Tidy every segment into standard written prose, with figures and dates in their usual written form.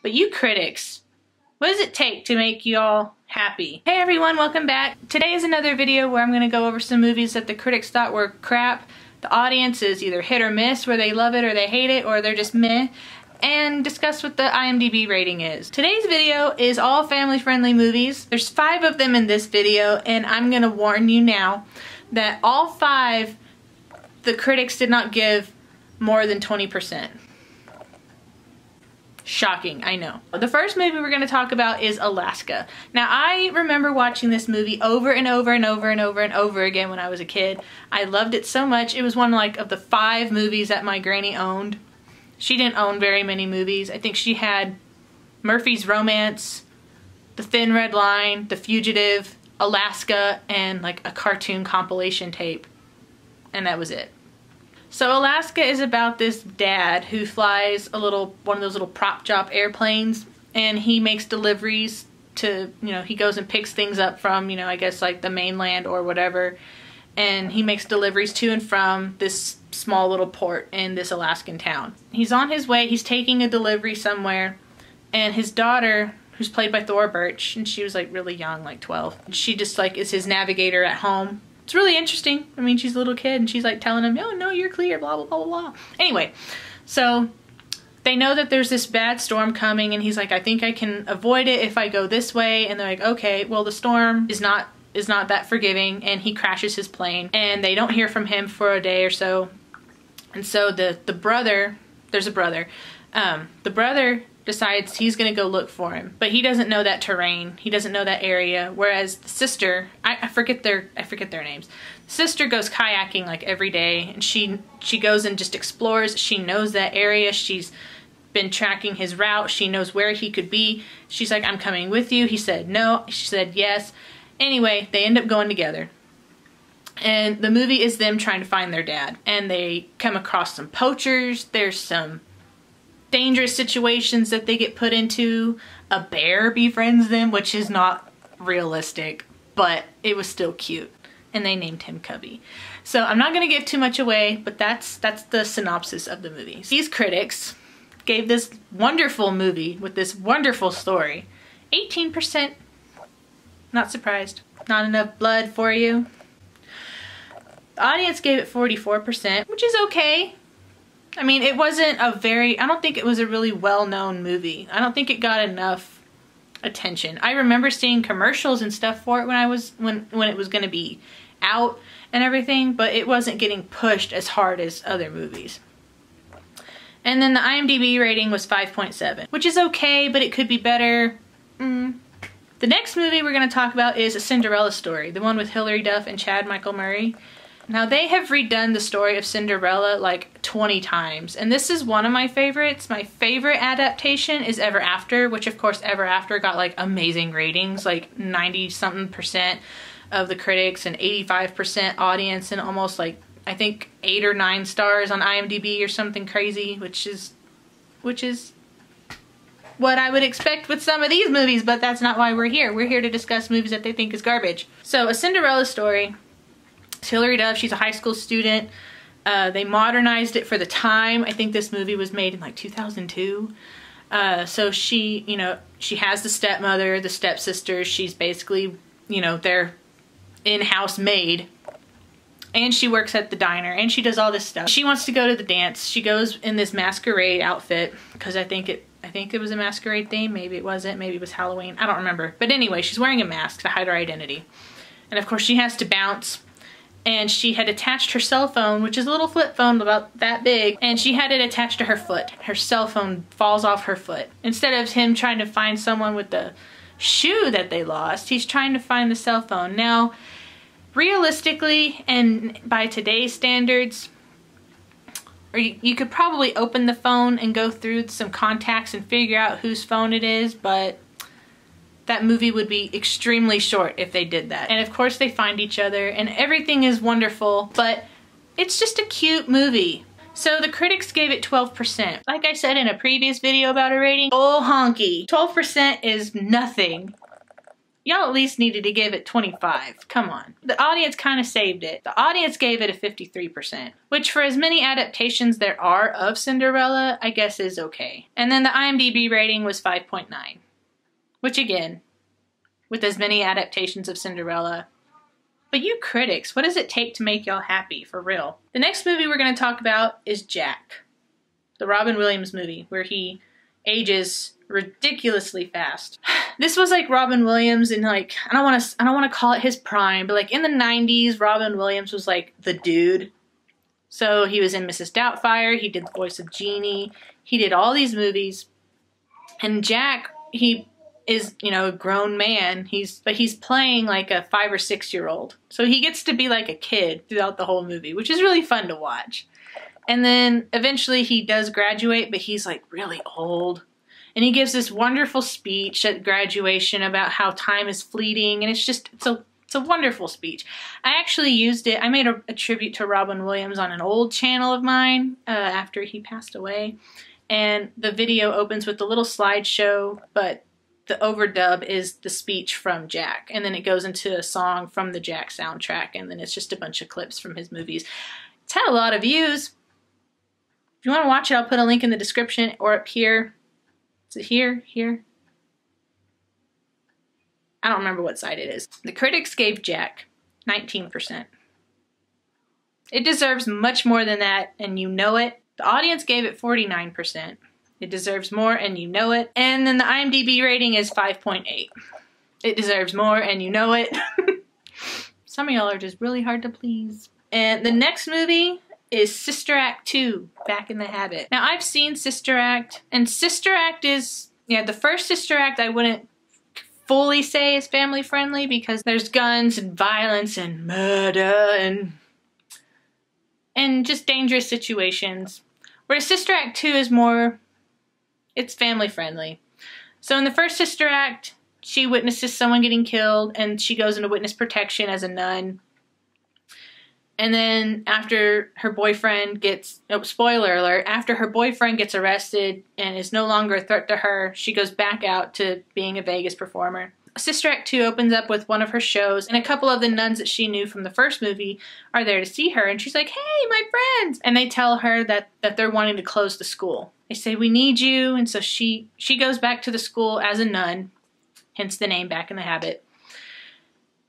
But you critics, what does it take to make you all happy? Hey everyone, welcome back. Today is another video where I'm going to go over some movies that the critics thought were crap. The audience is either hit or miss, where they love it or they hate it, or they're just meh, and discuss what the IMDb rating is. Today's video is all family-friendly movies. There's 5 of them in this video, and I'm going to warn you now that all 5 the critics did not give more than 20%. Shocking, I know. The first movie we're going to talk about is Alaska. Now, I remember watching this movie over and over and over and over and over again when I was a kid. I loved it so much. It was one of the 5 movies that my granny owned. She didn't own very many movies. I think she had Murphy's Romance, The Thin Red Line, The Fugitive, Alaska, and like a cartoon compilation tape. And that was it. So Alaska is about this dad who flies one of those little prop job airplanes, and he makes deliveries to, he goes and picks things up from, I guess like the mainland or whatever, and he makes deliveries to and from this small little port in this Alaskan town. He's on his way, he's taking a delivery somewhere, and his daughter, who's played by Thora Birch, and she was like really young, like 12, she just like is his navigator at home. It's really interesting. I mean, she's a little kid and she's like telling him, oh no, you're clear, blah, blah, blah, blah. Anyway, so they know that there's this bad storm coming, and he's like, I think I can avoid it if I go this way. And they're like, okay, well the storm is not that forgiving, and he crashes his plane, and they don't hear from him for a day or so. And so the brother, there's a brother, the brother decides he's gonna go look for him, but he doesn't know that terrain, he doesn't know that area, whereas the sister, I forget their names. The sister goes kayaking like every day, and she goes and just explores. She knows that area, she's been tracking his route, she knows where he could be. She's like, I'm coming with you. He said no, she said yes. Anyway, they end up going together. And the movie is them trying to find their dad, and they come across some poachers, there's some dangerous situations that they get put into. A bear befriends them, which is not realistic, but it was still cute, and they named him Cubby. So I'm not going to give too much away, but that's the synopsis of the movie. These critics gave this wonderful movie with this wonderful story 18%. Not surprised. Not enough blood for you. The audience gave it 44%, which is okay. I mean, it wasn't a I don't think it was a really well-known movie. I don't think it got enough attention. I remember seeing commercials and stuff for it when it was going to be out and everything, but it wasn't getting pushed as hard as other movies. And then the IMDb rating was 5.7, which is okay, but it could be better. The next movie we're going to talk about is A Cinderella Story, the one with Hilary Duff and Chad Michael Murray. Now, they have redone the story of Cinderella like 20 times, and this is one of my favorites. My favorite adaptation is Ever After, which of course Ever After got like amazing ratings, like 90-something% of the critics and 85% audience, and almost like I think 8 or 9 stars on IMDb or something crazy, which is what I would expect with some of these movies, but that's not why we're here. We're here to discuss movies that they think is garbage. So A Cinderella Story, it's Hilary Duff, she's a high school student. They modernized it for the time. I think this movie was made in like 2002. So she, she has the stepmother, the stepsisters. She's basically, their in-house maid. And she works at the diner, and she does all this stuff. She wants to go to the dance. She goes in this masquerade outfit, because I think it was a masquerade theme. Maybe it wasn't. Maybe it was Halloween. I don't remember. But anyway, she's wearing a mask to hide her identity. And of course she has to bounce. And she had attached her cell phone, which is a little flip phone about that big, and she had it attached to her foot. Her cell phone falls off her foot. Instead of him trying to find someone with the shoe that they lost, he's trying to find the cell phone. Now, realistically, and by today's standards, you could probably open the phone and go through some contacts and figure out whose phone it is, but that movie would be extremely short if they did that. And of course they find each other and everything is wonderful, but it's just a cute movie. So the critics gave it 12%. Like I said in a previous video about a rating, oh honky, 12% is nothing. y'all at least needed to give it 25. Come on. The audience kind of saved it. The audience gave it a 53%, which for as many adaptations there are of Cinderella, I guess is okay. And then the IMDb rating was 5.9, which again, with as many adaptations of Cinderella. But you critics, what does it take to make y'all happy, for real? The next movie we're going to talk about is Jack, the Robin Williams movie, where he ages ridiculously fast. This was like Robin Williams in like, I don't want to call it his prime, but like in the 90s, Robin Williams was like the dude. So he was in Mrs. Doubtfire, he did the voice of Genie, he did all these movies. And Jack, he is, you know, a grown man, but he's playing like a 5 or 6 year old. So he gets to be like a kid throughout the whole movie, which is really fun to watch. And then eventually he does graduate, but he's like really old. And he gives this wonderful speech at graduation about how time is fleeting. And it's a wonderful speech. I actually used it. I made a tribute to Robin Williams on an old channel of mine after he passed away. And the video opens with a little slideshow, but the overdub is the speech from Jack. And then it goes into a song from the Jack soundtrack. And then it's just a bunch of clips from his movies. It's had a lot of views. If you want to watch it, I'll put a link in the description or up here. Is it here? Here? I don't remember what side it is. The critics gave Jack 19%. It deserves much more than that, and you know it. The audience gave it 49%. It deserves more, and you know it. And then the IMDb rating is 5.8. It deserves more, and you know it. Some of y'all are just really hard to please. And the next movie is Sister Act 2, Back in the Habit. Now, I've seen Sister Act, and Sister Act is, yeah, the first Sister Act I wouldn't fully say is family friendly because there's guns and violence and murder and just dangerous situations. Whereas Sister Act 2 is more, it's family friendly. So in the first Sister Act, she witnesses someone getting killed and she goes into witness protection as a nun. And then after her boyfriend gets, oh, spoiler alert, after her boyfriend gets arrested and is no longer a threat to her, she goes back out to being a Vegas performer. Sister Act 2 opens up with one of her shows, and a couple of the nuns that she knew from the first movie are there to see her, and she's like, hey, my friends! And they tell her that they're wanting to close the school. They say, we need you, and so she goes back to the school as a nun, hence the name Back in the Habit.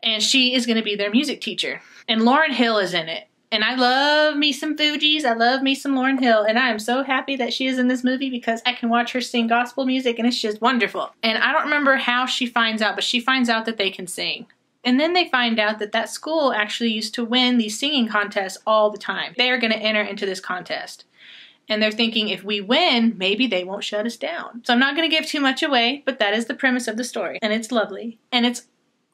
And she is going to be their music teacher. And Lauryn Hill is in it. And I love me some Fugees. I love me some Lauryn Hill. And I am so happy that she is in this movie because I can watch her sing gospel music and it's just wonderful. And I don't remember how she finds out, but she finds out that they can sing. And then they find out that that school actually used to win these singing contests all the time. They are going to enter into this contest. And they're thinking, if we win, maybe they won't shut us down. So I'm not going to give too much away, but that is the premise of the story. And it's lovely. And it's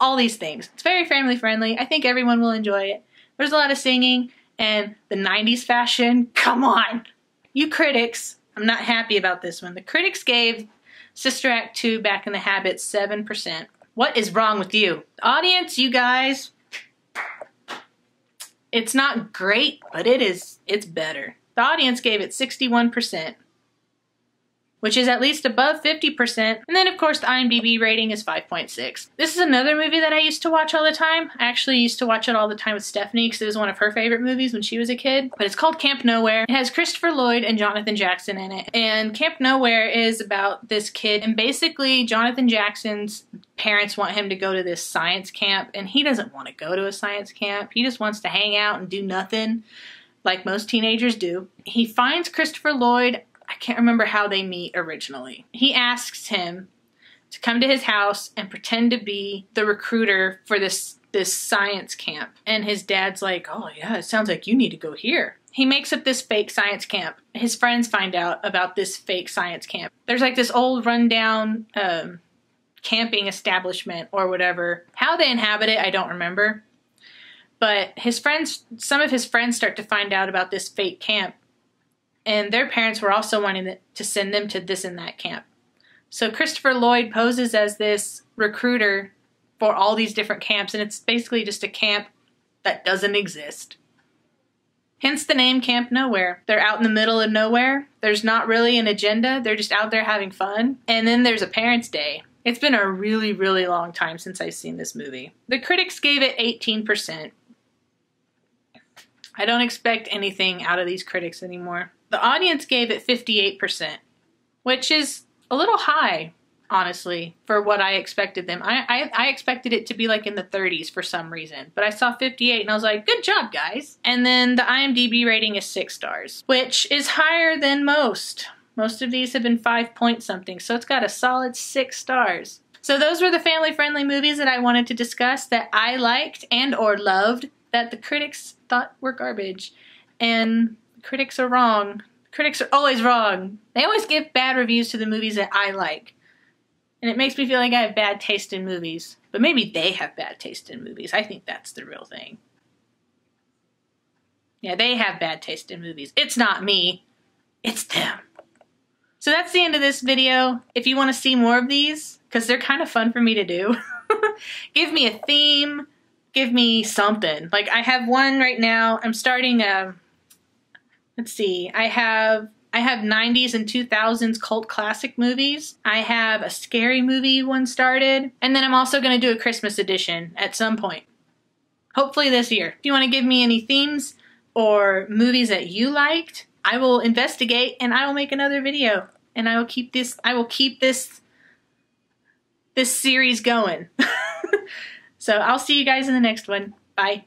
all these things. It's very family friendly. I think everyone will enjoy it. There's a lot of singing and the 90s fashion. Come on. You critics. I'm not happy about this one. The critics gave Sister Act 2 Back in the Habit 7%. What is wrong with you? Audience, you guys. It's not great, but it's better. The audience gave it 61%. Which is at least above 50%. And then, of course, the IMDb rating is 5.6. This is another movie that I used to watch all the time. I actually used to watch it all the time with Stephanie because it was one of her favorite movies when she was a kid. But it's called Camp Nowhere. It has Christopher Lloyd and Jonathan Jackson in it. And Camp Nowhere is about this kid. And basically, Jonathan Jackson's parents want him to go to this science camp. And he doesn't want to go to a science camp. He just wants to hang out and do nothing like most teenagers do. He finds Christopher Lloyd. I can't remember how they meet originally. He asks him to come to his house and pretend to be the recruiter for this science camp. And his dad's like, oh yeah, it sounds like you need to go here. He makes up this fake science camp. His friends find out about this fake science camp. There's like this old rundown camping establishment or whatever. How they inhabit it, I don't remember. But some of his friends start to find out about this fake camp. And their parents were also wanting to send them to this and that camp. So Christopher Lloyd poses as this recruiter for all these different camps. And it's basically just a camp that doesn't exist. Hence the name Camp Nowhere. They're out in the middle of nowhere. There's not really an agenda. They're just out there having fun. And then there's a Parents' Day. It's been a really, really long time since I've seen this movie. The critics gave it 18%. I don't expect anything out of these critics anymore. The audience gave it 58%, which is a little high, honestly, for what I expected them. I expected it to be like in the 30s for some reason, but I saw 58 and I was like, good job, guys. And then the IMDb rating is 6 stars, which is higher than most. Most of these have been 5 point something, so it's got a solid 6 stars. So those were the family-friendly movies that I wanted to discuss that I liked and or loved that the critics thought were garbage. And critics are wrong. Critics are always wrong. They always give bad reviews to the movies that I like. And it makes me feel like I have bad taste in movies. But maybe they have bad taste in movies. I think that's the real thing. Yeah, they have bad taste in movies. It's not me. It's them. So that's the end of this video. If you want to see more of these, because they're kind of fun for me to do, give me a theme, give me something. Like I have one right now. I'm starting a, let's see, I have 90s and 2000s cult classic movies. I have a scary movie one started. And then I'm also going to do a Christmas edition at some point. Hopefully this year. If you want to give me any themes or movies that you liked, I will investigate and I will make another video. And I will keep this series going. So I'll see you guys in the next one. Bye.